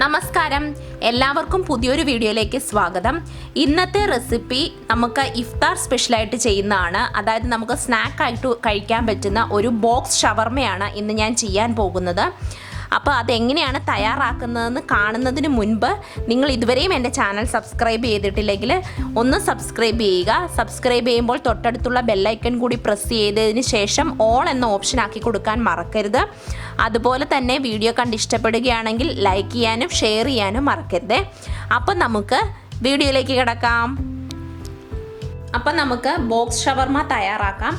നമസ്കാരം, എല്ലാവർക്കും പുതിയൊരു വീഡിയോയിലേക്ക് സ്വാഗതം. ഇന്നത്തെ റെസിപ്പി നമുക്ക് ഇഫ്താർ സ്പെഷ്യലായിട്ട് ചെയ്യുന്നതാണ്. അതായത് നമുക്ക് സ്നാക്കായിട്ട് കഴിക്കാൻ പറ്റുന്ന ഒരു ബോക്സ് ഷവർമയാണ് ഇന്ന് ഞാൻ ചെയ്യാൻ പോകുന്നത്. അപ്പോൾ അതെങ്ങനെയാണ് തയ്യാറാക്കുന്നതെന്ന് കാണുന്നതിന് മുൻപ് നിങ്ങൾ ഇതുവരെയും എൻ്റെ ചാനൽ സബ്സ്ക്രൈബ് ചെയ്തിട്ടില്ലെങ്കിൽ ഒന്ന് സബ്സ്ക്രൈബ് ചെയ്യുക. സബ്സ്ക്രൈബ് ചെയ്യുമ്പോൾ തൊട്ടടുത്തുള്ള ബെല്ലൈക്കൺ കൂടി പ്രസ് ചെയ്തതിന് ശേഷം ഓൾ എന്ന ഓപ്ഷൻ ആക്കി കൊടുക്കാൻ മറക്കരുത്. അതുപോലെ തന്നെ വീഡിയോ കണ്ട് ഇഷ്ടപ്പെടുകയാണെങ്കിൽ ലൈക്ക് ചെയ്യാനും ഷെയർ ചെയ്യാനും മറക്കരുത്. അപ്പം നമുക്ക് വീഡിയോയിലേക്ക് കിടക്കാം. അപ്പം നമുക്ക് ബോക്സ് ഷവർമ തയ്യാറാക്കാം.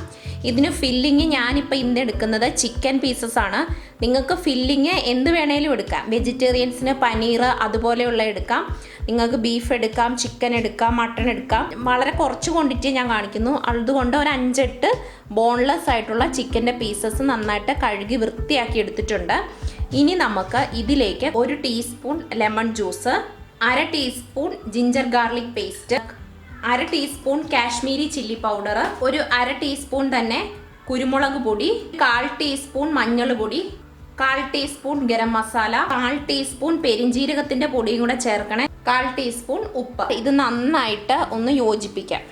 ഇതിന് ഫില്ലിങ് ഞാനിപ്പോൾ ഇന്ന് എടുക്കുന്നത് ചിക്കൻ പീസസ് ആണ്. നിങ്ങൾക്ക് ഫില്ലിങ് എന്ത് വേണേലും എടുക്കാം. വെജിറ്റേറിയൻസിന് പനീർ അതുപോലെയുള്ള എടുക്കാം. നിങ്ങൾക്ക് ബീഫ് എടുക്കാം, ചിക്കൻ എടുക്കാം, മട്ടൺ എടുക്കാം. വളരെ കുറച്ച് ക്വാണ്ടിറ്റി ഞാൻ കാണിക്കുന്നു. അതുകൊണ്ട് ഒരു 5-8 ബോൺലെസ് ആയിട്ടുള്ള ചിക്കൻ്റെ പീസസ് നന്നായിട്ട് കഴുകി വൃത്തിയാക്കി എടുത്തിട്ടുണ്ട്. ഇനി നമുക്ക് ഇതിലേക്ക് 1 teaspoon lemon juice, 1/2 teaspoon ginger garlic paste, 1/2 teaspoon Kashmiri chilli powder, ഒരു 1/2 ടീസ്പൂൺ തന്നെ കുരുമുളക് പൊടി, 1/4 ടീസ്പൂൺ മഞ്ഞൾ പൊടി, 1/4 ടീസ്പൂൺ ഗരം മസാല, 1/4 ടീസ്പൂൺ പെരിഞ്ജീരകത്തിന്റെ പൊടിയും കൂടെ ചേർക്കണേ, 1/4 ടീസ്പൂൺ ഉപ്പ്. ഇത് നന്നായിട്ട് ഒന്ന് യോജിപ്പിക്കാം.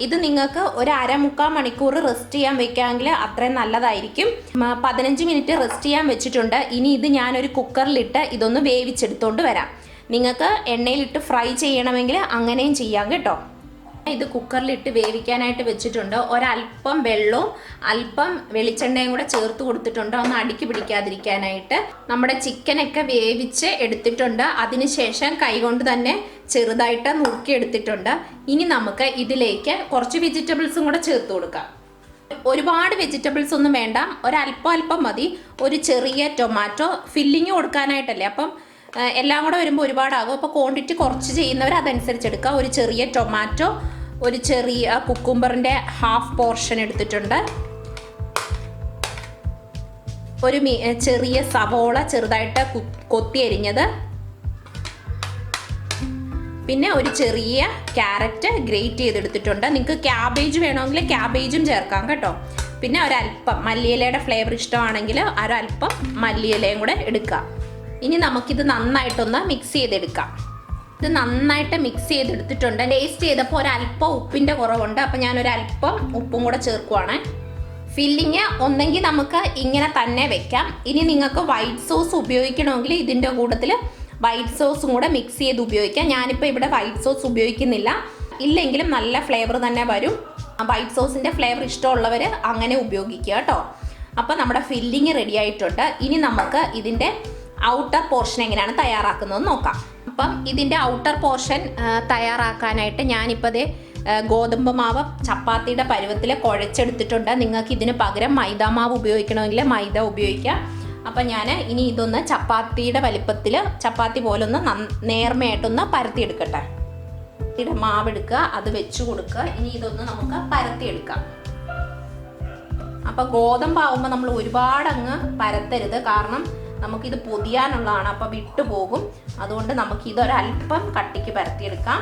ഇത് നിങ്ങൾക്ക് ഒരു 1/4 മണിക്കൂർ റെസ്റ്റ് ചെയ്യാൻ വെക്കാമെങ്കിൽ അത്രയും നല്ലതായിരിക്കും. 15 മിനിറ്റ് റെസ്റ്റ് ചെയ്യാൻ വെച്ചിട്ടുണ്ട്. ഇനി ഇത് ഞാനൊരു കുക്കറിലിട്ട് ഇതൊന്ന് വേവിച്ചെടുത്തോണ്ട് വരാം. നിങ്ങൾക്ക് എണ്ണയിലിട്ട് ഫ്രൈ ചെയ്യണമെങ്കിൽ അങ്ങനെയും ചെയ്യാം കേട്ടോ. ഇത് കുക്കറിലിട്ട് വേവിക്കാനായിട്ട് വെച്ചിട്ടുണ്ട്. ഒരല്പം വെള്ളവും അല്പം വെളിച്ചെണ്ണയും കൂടെ ചേർത്ത് കൊടുത്തിട്ടുണ്ട്, ഒന്ന് അടുക്കി പിടിക്കാതിരിക്കാനായിട്ട്. നമ്മുടെ ചിക്കനൊക്കെ വേവിച്ച് എടുത്തിട്ടുണ്ട്. അതിനുശേഷം കൈകൊണ്ട് തന്നെ ചെറുതായിട്ട് നുറുക്കിയെടുത്തിട്ടുണ്ട്. ഇനി നമുക്ക് ഇതിലേക്ക് കുറച്ച് വെജിറ്റബിൾസും കൂടെ ചേർത്ത് കൊടുക്കാം. ഒരുപാട് വെജിറ്റബിൾസ് ഒന്നും വേണ്ട, ഒരല്പം മതി. ഒരു ചെറിയ ടൊമാറ്റോ ഫില്ലിങ് കൊടുക്കാനായിട്ടല്ലേ, അപ്പം എല്ലാം കൂടെ വരുമ്പോൾ ഒരുപാടാകും. അപ്പോൾ ക്വാണ്ടിറ്റി കുറച്ച് ചെയ്യുന്നവർ അതനുസരിച്ച് എടുക്കുക. ഒരു ചെറിയ ടൊമാറ്റോ, ഒരു ചെറിയ കുക്കുംബറിൻ്റെ ഹാഫ് പോർഷൻ എടുത്തിട്ടുണ്ട്. ഒരു ചെറിയ സവോള ചെറുതായിട്ട് കൊത്തി അരിഞ്ഞത്, പിന്നെ ഒരു ചെറിയ ക്യാരറ്റ് ഗ്രേറ്റ് ചെയ്തെടുത്തിട്ടുണ്ട്. നിങ്ങൾക്ക് ക്യാബേജ് വേണമെങ്കിൽ ക്യാബേജും ചേർക്കാം കേട്ടോ. പിന്നെ ഒരല്പം മല്ലിയിലയുടെ ഫ്ലേവർ ഇഷ്ടമാണെങ്കിൽ ഒരല്പം മല്ലിയിലയും കൂടെ എടുക്കാം. ഇനി നമുക്കിത് നന്നായിട്ടൊന്ന് മിക്സ് ചെയ്തെടുക്കാം. ഇത് നന്നായിട്ട് മിക്സ് ചെയ്തെടുത്തിട്ടുണ്ട്. ടേസ്റ്റ് ചെയ്തപ്പോൾ ഒരല്പം ഉപ്പിൻ്റെ കുറവുണ്ട്, അപ്പോൾ ഞാനൊരല്പം ഉപ്പും കൂടെ ചേർക്കുവാണ്. ഫില്ലിങ് ഒന്നെങ്കിൽ നമുക്ക് ഇങ്ങനെ തന്നെ വെക്കാം. ഇനി നിങ്ങൾക്ക് വൈറ്റ് സോസ് ഉപയോഗിക്കണമെങ്കിൽ ഇതിൻ്റെ കൂട്ടത്തിൽ വൈറ്റ് സോസും കൂടെ മിക്സ് ചെയ്ത് ഉപയോഗിക്കാം. ഞാനിപ്പോൾ ഇവിടെ വൈറ്റ് സോസ് ഉപയോഗിക്കുന്നില്ല. ഇല്ലെങ്കിലും നല്ല ഫ്ലേവർ തന്നെ വരും. വൈറ്റ് സോസിൻ്റെ ഫ്ലേവർ ഇഷ്ടമുള്ളവർ അങ്ങനെ ഉപയോഗിക്കുക കേട്ടോ. അപ്പോൾ നമ്മുടെ ഫില്ലിങ് റെഡി ആയിട്ടുണ്ട്. ഇനി നമുക്ക് ഇതിൻ്റെ ഔട്ടർ പോർഷൻ എങ്ങനെയാണ് തയ്യാറാക്കുന്നതെന്ന് നോക്കാം. അപ്പം ഇതിൻ്റെ ഔട്ടർ പോർഷൻ തയ്യാറാക്കാനായിട്ട് ഞാനിപ്പോൾ ദേ ഗോതമ്പ് മാവ് ചപ്പാത്തിയുടെ പരുവത്തിൽ കുഴച്ചെടുത്തിട്ടുണ്ട്. നിങ്ങൾക്ക് ഇതിന് പകരം മൈദ മാവ് ഉപയോഗിക്കണമെങ്കിൽ മൈദ ഉപയോഗിക്കാം. അപ്പം ഞാൻ ഇനി ഇതൊന്ന് ചപ്പാത്തിയുടെ വലിപ്പത്തിൽ ചപ്പാത്തി പോലെ ഒന്ന് നേർമയായിട്ടൊന്ന് പരത്തിയെടുക്കട്ടെ. ഇതിൻ്റെ മാവ് എടുക്കുക, അത് വെച്ച് കൊടുക്കുക. ഇനി ഇതൊന്ന് നമുക്ക് പരത്തിയെടുക്കാം. അപ്പം ഗോതമ്പാവുമ്പോൾ നമ്മൾ ഒരുപാട് അങ്ങ് പരത്തരുത്, കാരണം നമുക്കിത് പൊതിയാനുള്ളതാണ്, അപ്പോൾ വിട്ടുപോകും. അതുകൊണ്ട് നമുക്കിതൊരല്പം കട്ടിക്ക് പരത്തിയെടുക്കാം.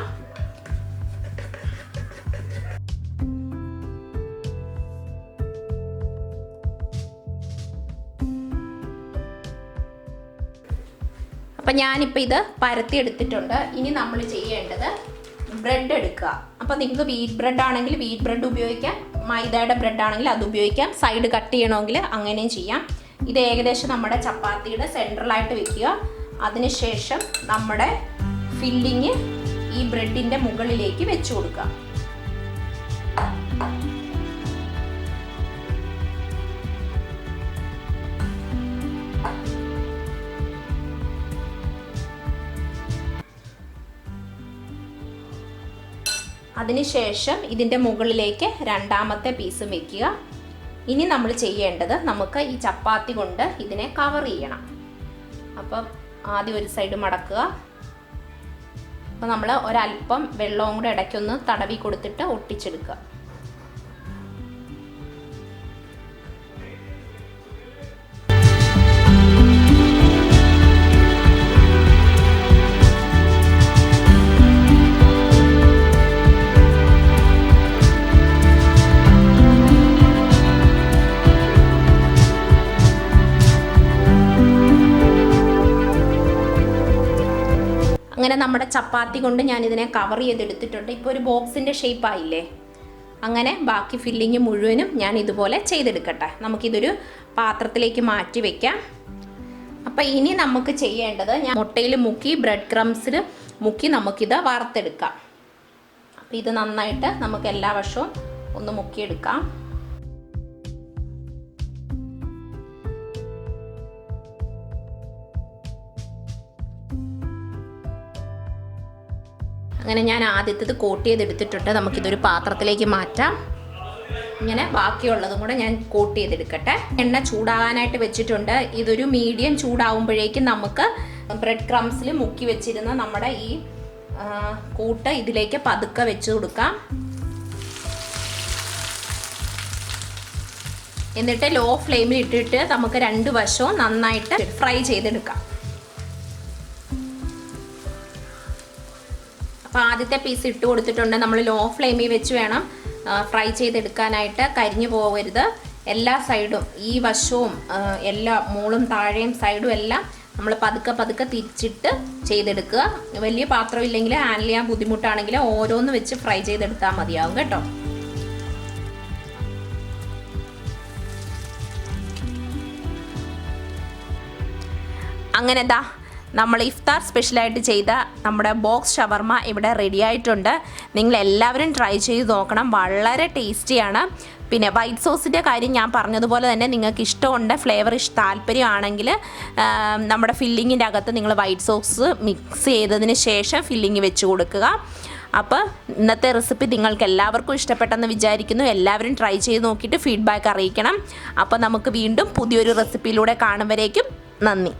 അപ്പം ഞാനിപ്പോൾ ഇത് പരത്തിയെടുത്തിട്ടുണ്ട്. ഇനി നമ്മൾ ചെയ്യേണ്ടത് ബ്രെഡ് എടുക്കുക. അപ്പോൾ നിങ്ങൾക്ക് വീറ്റ് ബ്രെഡ് ആണെങ്കിൽ വീറ്റ് ബ്രെഡ് ഉപയോഗിക്കാം, മൈദയുടെ ബ്രെഡ് ആണെങ്കിൽ അത് ഉപയോഗിക്കാം. സൈഡ് കട്ട് ചെയ്യണമെങ്കിൽ അങ്ങനെയും ചെയ്യാം. ഇത് ഏകദേശം നമ്മുടെ ചപ്പാത്തിയുടെ സെൻട്രലായിട്ട് വെക്കുക. അതിനുശേഷം നമ്മുടെ ഫില്ലിങ് ഈ ബ്രെഡിൻ്റെ മുകളിലേക്ക് വെച്ച് കൊടുക്കുക. അതിനുശേഷം ഇതിൻ്റെ മുകളിലേക്ക് രണ്ടാമത്തെ പീസും വെക്കുക. ഇനി നമ്മൾ ചെയ്യേണ്ടത് നമുക്ക് ഈ ചപ്പാത്തി കൊണ്ട് ഇതിനെ കവർ ചെയ്യണം. അപ്പം ആദ്യം ഒരു സൈഡ് മടക്കുക. അപ്പോൾ നമ്മൾ ഒരല്പം വെള്ളവും കൂടെ ഇടയ്ക്കൊന്ന് തടവി കൊടുത്തിട്ട് ഒട്ടിച്ചെടുക്കുക. അങ്ങനെ നമ്മുടെ ചപ്പാത്തി കൊണ്ട് ഞാനിതിനെ കവർ ചെയ്തെടുത്തിട്ടുണ്ട്. ഇപ്പോൾ ഒരു ബോക്സിൻ്റെ ഷേപ്പായില്ലേ. അങ്ങനെ ബാക്കി ഫില്ലിങ് മുഴുവനും ഞാൻ ഇതുപോലെ ചെയ്തെടുക്കട്ടെ. നമുക്കിതൊരു പാത്രത്തിലേക്ക് മാറ്റി വയ്ക്കാം. അപ്പം ഇനി നമുക്ക് ചെയ്യേണ്ടത്, ഞാൻ മുട്ടയിൽ മുക്കി ബ്രെഡ് ക്രംസിൽ മുക്കി നമുക്കിത് വറുത്തെടുക്കാം. അപ്പം ഇത് നന്നായിട്ട് നമുക്ക് എല്ലാ വശവും ഒന്ന് മുക്കിയെടുക്കാം. അങ്ങനെ ഞാൻ ആദ്യത്തേത് കോട്ട് ചെയ്തെടുത്തിട്ടുണ്ട്. നമുക്കിതൊരു പാത്രത്തിലേക്ക് മാറ്റാം. ഇങ്ങനെ ബാക്കിയുള്ളതും കൂടെ ഞാൻ കോട്ട് ചെയ്തെടുക്കട്ടെ. എണ്ണ ചൂടാകാനായിട്ട് വെച്ചിട്ടുണ്ട്. ഇതൊരു മീഡിയം ചൂടാവുമ്പോഴേക്കും നമുക്ക് ബ്രെഡ് ക്രംസിൽ മുക്കി വെച്ചിരുന്ന നമ്മുടെ ഈ കൂട്ട് ഇതിലേക്ക് പതുക്കെ വെച്ച് കൊടുക്കാം. എന്നിട്ട് ലോ ഫ്ലെയിമിൽ ഇട്ടിട്ട് നമുക്ക് രണ്ട് വശവും നന്നായിട്ട് ഫ്രൈ ചെയ്തെടുക്കാം. അപ്പോൾ ആദ്യത്തെ പീസ് ഇട്ട് കൊടുത്തിട്ടുണ്ട്. നമ്മൾ ലോ ഫ്ലെയിമിൽ വെച്ച് വേണം ഫ്രൈ ചെയ്തെടുക്കാനായിട്ട്. കരിഞ്ഞു പോകരുത്. എല്ലാ സൈഡും ഈ വശവും എല്ലാ മുകളും താഴെയും സൈഡും എല്ലാം നമ്മൾ പതുക്കെ തിരിച്ചിട്ട് ചെയ്തെടുക്കുക. വലിയ പാത്രം ഇല്ലെങ്കിൽ ഹാൻഡിൽ ചെയ്യാൻ ബുദ്ധിമുട്ടാണെങ്കിൽ ഓരോന്ന് വെച്ച് ഫ്രൈ ചെയ്തെടുത്താൽ മതിയാവും കേട്ടോ. അങ്ങനെ നമ്മൾ ഇഫ്താർ സ്പെഷ്യലായിട്ട് ചെയ്ത നമ്മുടെ ബോക്സ് ഷവർമ ഇവിടെ റെഡി ആയിട്ടുണ്ട്. നിങ്ങൾ എല്ലാവരും ട്രൈ ചെയ്ത് നോക്കണം. വളരെ ടേസ്റ്റിയാണ്. പിന്നെ വൈറ്റ് സോസിൻ്റെ കാര്യം ഞാൻ പറഞ്ഞതുപോലെ തന്നെ നിങ്ങൾക്ക് ഇഷ്ടമുണ്ട്, ഫ്ലേവർ താല്പര്യമാണെങ്കിൽ നമ്മുടെ ഫില്ലിങ്ങിൻ്റെ അകത്ത് നിങ്ങൾ വൈറ്റ് സോസ് മിക്സ് ചെയ്തതിന് ശേഷം ഫില്ലിങ് വെച്ച് കൊടുക്കുക. അപ്പോൾ ഇന്നത്തെ റെസിപ്പി നിങ്ങൾക്ക് എല്ലാവർക്കും ഇഷ്ടപ്പെട്ടെന്ന് വിചാരിക്കുന്നു. എല്ലാവരും ട്രൈ ചെയ്ത് നോക്കിയിട്ട് ഫീഡ്ബാക്ക് അറിയിക്കണം. അപ്പോൾ നമുക്ക് വീണ്ടും പുതിയൊരു റെസിപ്പിയിലൂടെ കാണുമ്പോഴേക്കും നന്ദി.